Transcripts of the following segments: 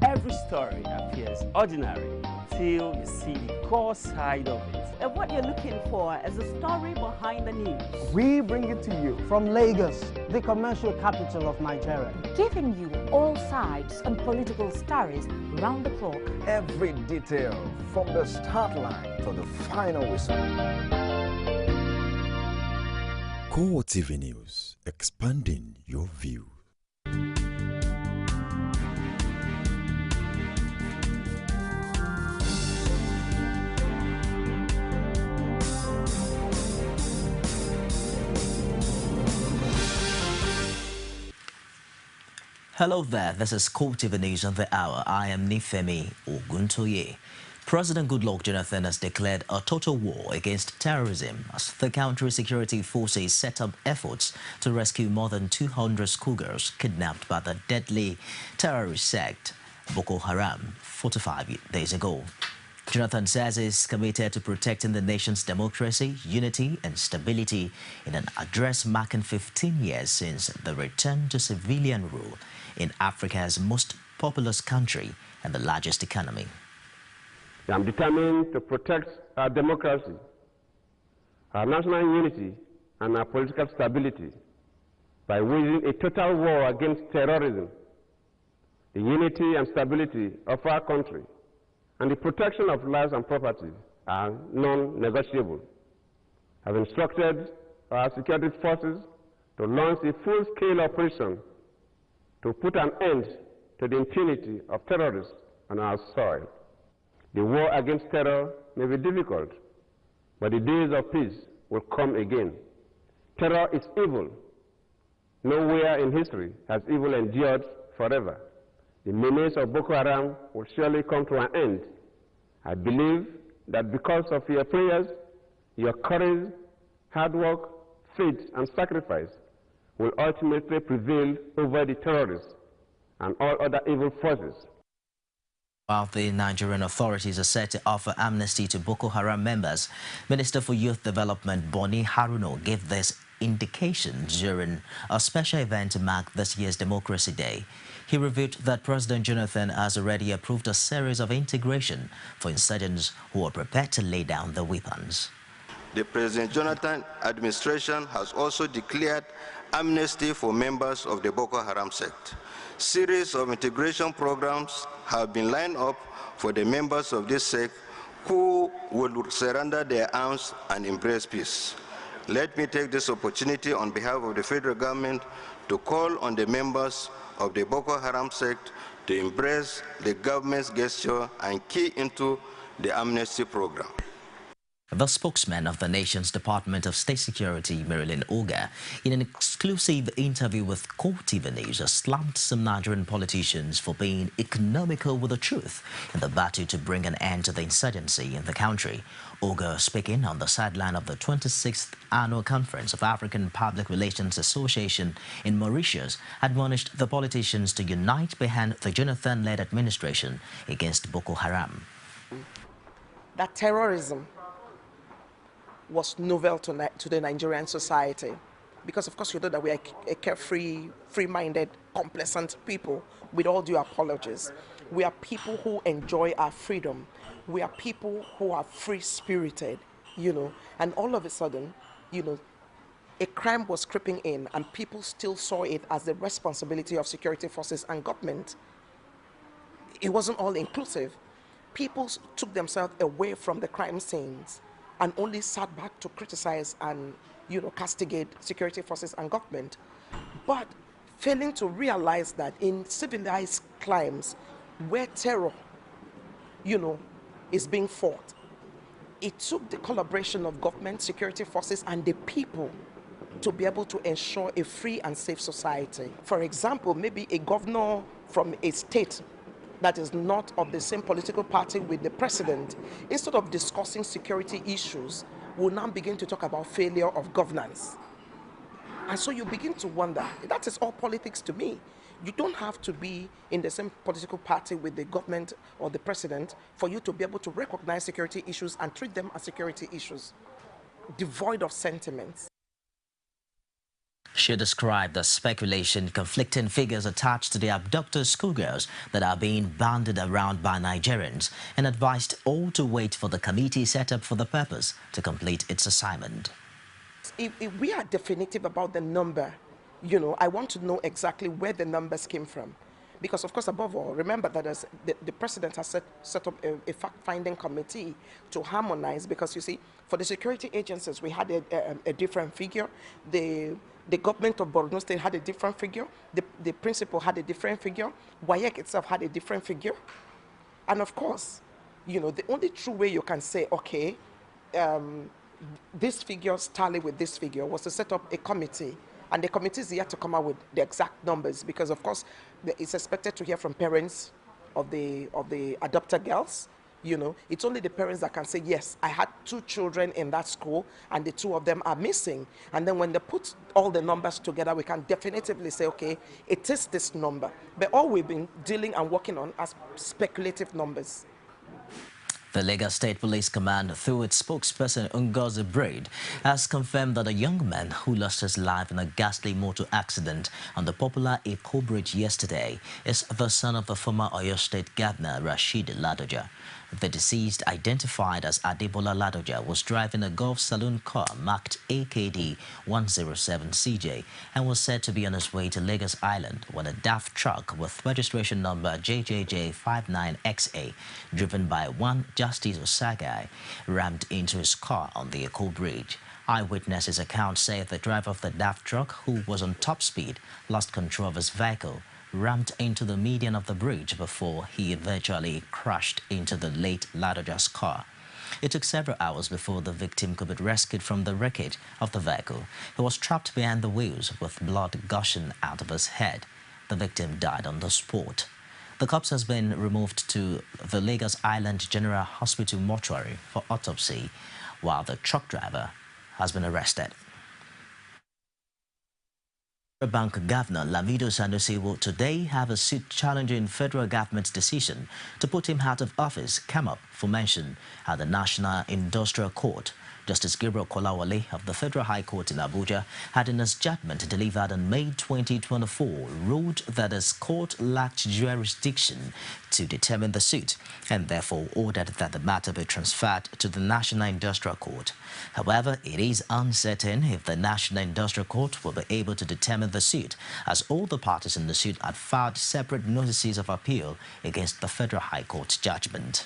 Every story appears ordinary until you see the core side of it. And what you're looking for is the story behind the news. We bring it to you from Lagos, the commercial capital of Nigeria. Giving you all sides and political stories round the clock. Every detail from the start line to the final whistle. CoreTV News, expanding your view. Hello there, this is CoreTV News on the Hour. I am Nifemi Oguntoye. President Goodluck Jonathan has declared a total war against terrorism as the country's security forces set up efforts to rescue more than 200 schoolgirls kidnapped by the deadly terrorist sect Boko Haram 45 days ago. Jonathan says he's committed to protecting the nation's democracy, unity and stability in an address marking 15 years since the return to civilian rule in Africa's most populous country and the largest economy. I'm determined to protect our democracy, our national unity and our political stability by waging a total war against terrorism. The unity and stability of our country and the protection of lives and property are non-negotiable. I've instructed our security forces to launch a full-scale operation to put an end to the impunity of terrorists on our soil. The war against terror may be difficult, but the days of peace will come again. Terror is evil. Nowhere in history has evil endured forever. The menace of Boko Haram will surely come to an end. I believe that because of your prayers, your courage, hard work, faith, and sacrifice will ultimately prevail over the terrorists and all other evil forces. While the Nigerian authorities are set to offer amnesty to Boko Haram members, Minister for Youth Development Boni Haruno gave this indication during a special event to mark this year's Democracy Day. He revealed that President Jonathan has already approved a series of integration for insurgents who are prepared to lay down their weapons. The President Jonathan administration has also declared amnesty for members of the Boko Haram sect. Series of integration programs have been lined up for the members of this sect who will surrender their arms and embrace peace. Let me take this opportunity on behalf of the federal government to call on the members of the Boko Haram sect to embrace the government's gesture and key into the amnesty program. The spokesman of the nation's Department of State Security, Marilyn Oga, in an exclusive interview with CoreTV News, slammed some Nigerian politicians for being economical with the truth in the battle to bring an end to the insurgency in the country. Oga, speaking on the sideline of the 26th Annual Conference of African Public Relations Association in Mauritius, admonished the politicians to unite behind the Jonathan-led administration against Boko Haram. That terrorism was novel to the Nigerian society because, of course, you know that we are a carefree, free-minded, complacent people with all due apologies. We are people who enjoy our freedom. We are people who are free-spirited, you know, and all of a sudden, you know, a crime was creeping in and people still saw it as the responsibility of security forces and government. It wasn't all inclusive. People took themselves away from the crime scenes and only sat back to criticize and, you know, castigate security forces and government, but failing to realize that in civilized climes where terror, you know, is being fought, it took the collaboration of government, security forces, and the people to be able to ensure a free and safe society. For example, maybe a governor from a state that is not of the same political party with the president, instead of discussing security issues, will now begin to talk about failure of governance. And so you begin to wonder, that is all politics to me. You don't have to be in the same political party with the government or the president for you to be able to recognize security issues and treat them as security issues, devoid of sentiments. She described the speculation, conflicting figures attached to the abducted schoolgirls that are being banded around by Nigerians and advised all to wait for the committee set up for the purpose to complete its assignment. If we are definitive about the number, you know, I want to know exactly where the numbers came from. Because, of course, above all, remember that as the president has set up a fact-finding committee to harmonize, because, you see, for the security agencies, we had a different figure. The government of Borno State had a different figure. The principal had a different figure. WAEC itself had a different figure. And, of course, you know, the only true way you can say, okay, this figure tally with this figure was to set up a committee. And the committee is yet to come out with the exact numbers, because, of course, it's expected to hear from parents of the adopted girls. You know, it's only the parents that can say, yes, I had 2 children in that school and the 2 of them are missing. And then when they put all the numbers together, we can definitively say, okay, it is this number. But all we've been dealing and working on as speculative numbers. The Lagos State Police Command, through its spokesperson Ngozi Braid, has confirmed that a young man who lost his life in a ghastly motor accident on the popular Eko Bridge yesterday is the son of the former Oyo State Governor Rashid Ladoja. The deceased, identified as Adebola Ladoja, was driving a Golf Saloon car marked AKD 107CJ and was said to be on his way to Lagos Island when a DAF truck with registration number JJJ59XA, driven by one Justice Osagai, rammed into his car on the Eko Bridge. Eyewitnesses' accounts say the driver of the DAF truck, who was on top speed, lost control of his vehicle, rammed into the median of the bridge before he eventually crashed into the late Ladoja's car. It took several hours before the victim could be rescued from the wreckage of the vehicle. He was trapped behind the wheels with blood gushing out of his head. The victim died on the spot. The corpse has been removed to the Lagos Island General Hospital mortuary for autopsy, while the truck driver has been arrested. Bank Governor Lamido Sanusi will today have a suit challenging federal government's decision to put him out of office come up for mention at the National Industrial Court. Justice Gabriel Kolawole of the Federal High Court in Abuja had in his judgment delivered on May 2024 ruled that his court lacked jurisdiction to determine the suit and therefore ordered that the matter be transferred to the National Industrial Court. However, it is uncertain if the National Industrial Court will be able to determine the suit, as all the parties in the suit had filed separate notices of appeal against the Federal High Court's judgment.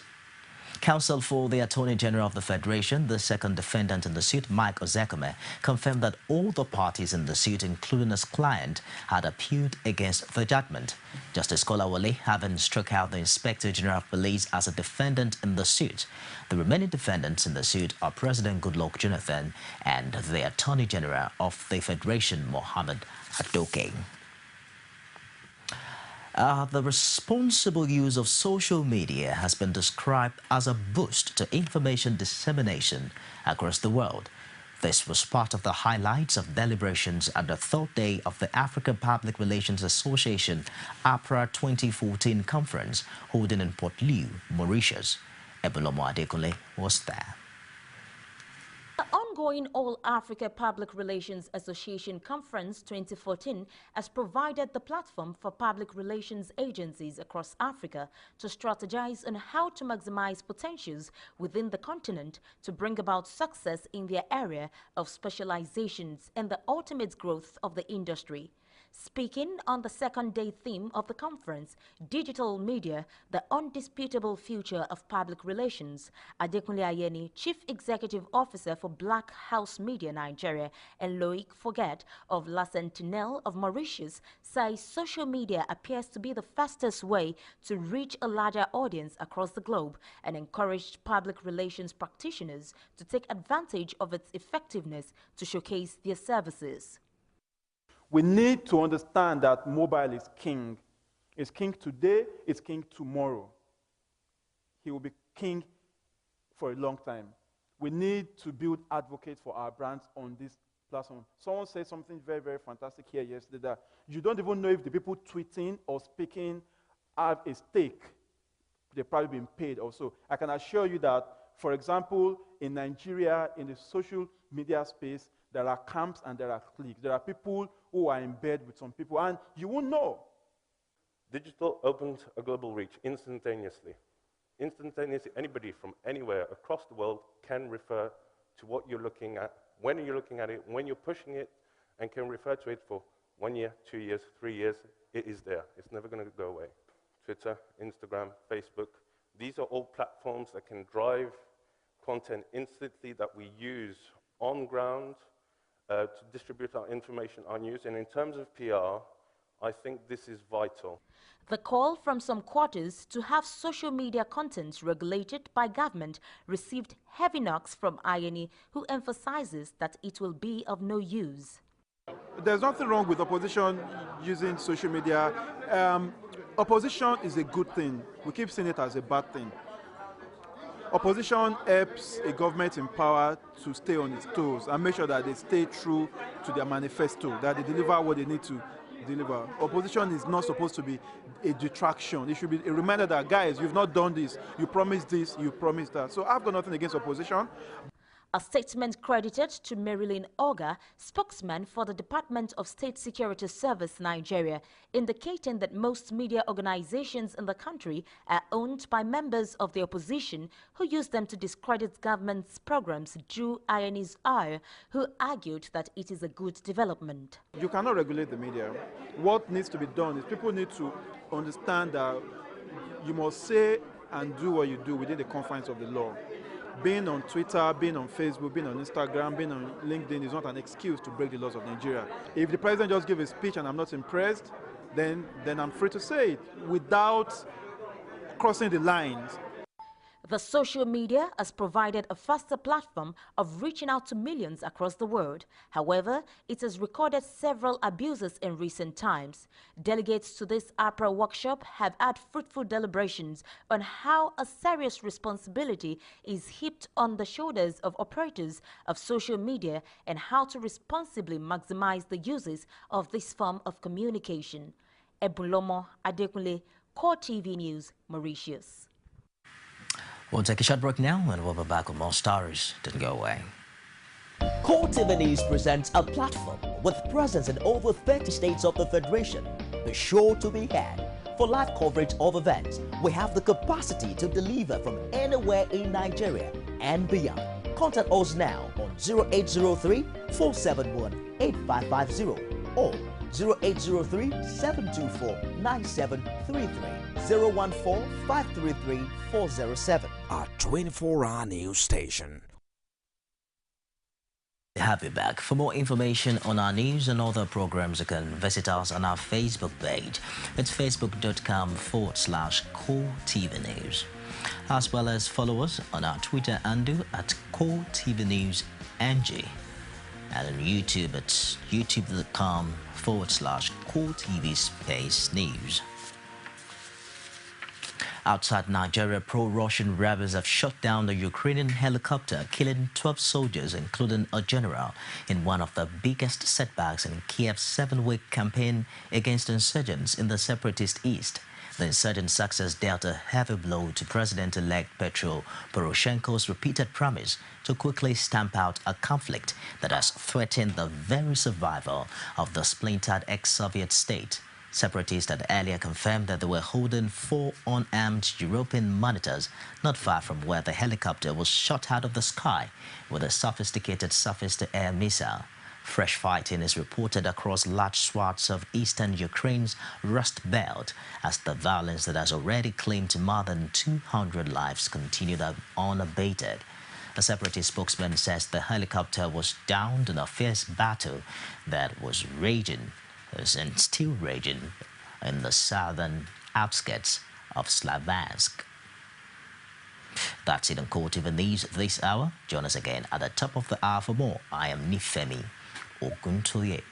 Counsel for the Attorney General of the Federation, the second defendant in the suit, Mike Ozekome, confirmed that all the parties in the suit, including his client, had appealed against the judgment. Justice Kolawole having struck out the Inspector General of Police as a defendant in the suit. The remaining defendants in the suit are President Goodluck Jonathan and the Attorney General of the Federation, Mohammed Adoke. The responsible use of social media has been described as a boost to information dissemination across the world. This was part of the highlights of deliberations at the 3rd day of the African Public Relations Association APRA 2014 conference holding in Port Louis, Mauritius. Ebulomo Adekunle was there. The ongoing All Africa Public Relations Association Conference 2014 has provided the platform for public relations agencies across Africa to strategize on how to maximize potentials within the continent to bring about success in their area of specializations and the ultimate growth of the industry. Speaking on the 2nd day theme of the conference, Digital Media, the Undisputable Future of Public Relations, Adekunle Ayeni, Chief Executive Officer for Black House Media Nigeria, and Loic Forget of La Sentinelle of Mauritius, says social media appears to be the fastest way to reach a larger audience across the globe and encouraged public relations practitioners to take advantage of its effectiveness to showcase their services. We need to understand that mobile is king. It's king today, it's king tomorrow. He will be king for a long time. We need to build advocates for our brands on this platform. Someone said something very, very fantastic here yesterday, that you don't even know if the people tweeting or speaking have a stake. They've probably been paid also. I can assure you that, for example, in Nigeria, in the social media space, there are camps and there are cliques. There are people who are in bed with some people, and you won't know. Digital opens a global reach instantaneously. Instantaneously, anybody from anywhere across the world can refer to what you're looking at, when you're looking at it, when you're pushing it, and can refer to it for 1 year, 2 years, 3 years. It is there. It's never going to go away. Twitter, Instagram, Facebook, these are all platforms that can drive content instantly that we use on ground to distribute our information, our news. And in terms of PR, I think this is vital. The call from some quarters to have social media content regulated by government received heavy knocks from INE, who emphasizes that it will be of no use. There's nothing wrong with opposition using social media. Opposition is a good thing. We keep seeing it as a bad thing. Opposition helps a government in power to stay on its toes and make sure that they stay true to their manifesto, that they deliver what they need to deliver. Opposition is not supposed to be a detraction. It should be a reminder that, guys, you've not done this, you promised this, you promised that. So I've got nothing against opposition. A statement credited to Marilyn Oga, spokesman for the Department of State Security Service Nigeria, indicating that most media organizations in the country are owned by members of the opposition who use them to discredit government's programs, drew INE's ire, who argued that it is a good development. You cannot regulate the media. What needs to be done is people need to understand that you must say and do what you do within the confines of the law. Being on Twitter, being on Facebook, being on Instagram, being on LinkedIn is not an excuse to break the laws of Nigeria. If the president just gives a speech and I'm not impressed, then I'm free to say it without crossing the lines. The social media has provided a faster platform of reaching out to millions across the world. However, it has recorded several abuses in recent times. Delegates to this APRA workshop have had fruitful deliberations on how a serious responsibility is heaped on the shoulders of operators of social media and how to responsibly maximize the uses of this form of communication. Ebulomo Adekunle, CoreTV News, Mauritius. We'll take a short break now and we'll be back with more stories. Don't go away. CoreTV News presents a platform with presence in over 30 states of the Federation. Be sure to be had. For live coverage of events, we have the capacity to deliver from anywhere in Nigeria and beyond. Contact us now on 0803-471-8550 or 0803-724-9733. 014-533-407. Our 24-hour news station. Happy back. For more information on our news and other programs, you can visit us on our Facebook page. It's facebook.com/CoreTV News. As well as follow us on our Twitter handle at CoreTV News NG. And on YouTube, it's youtube.com/CoreTV Space News. Outside Nigeria, pro-Russian rebels have shot down the Ukrainian helicopter, killing 12 soldiers, including a general, in one of the biggest setbacks in Kiev's 7-week campaign against insurgents in the separatist east. The insurgent success dealt a heavy blow to President-elect Petro Poroshenko's repeated promise to quickly stamp out a conflict that has threatened the very survival of the splintered ex-Soviet state. Separatists had earlier confirmed that they were holding 4 unarmed European monitors not far from where the helicopter was shot out of the sky with a sophisticated surface-to-air missile. Fresh fighting is reported across large swaths of eastern Ukraine's Rust Belt as the violence that has already claimed more than 200 lives continued unabated. A separatist spokesman says the helicopter was downed in a fierce battle that was raging and still raging in the southern outskirts of Slavansk. That's it on CoreTV News this hour. Join us again at the top of the hour for more. I am Nifemi Oguntoye.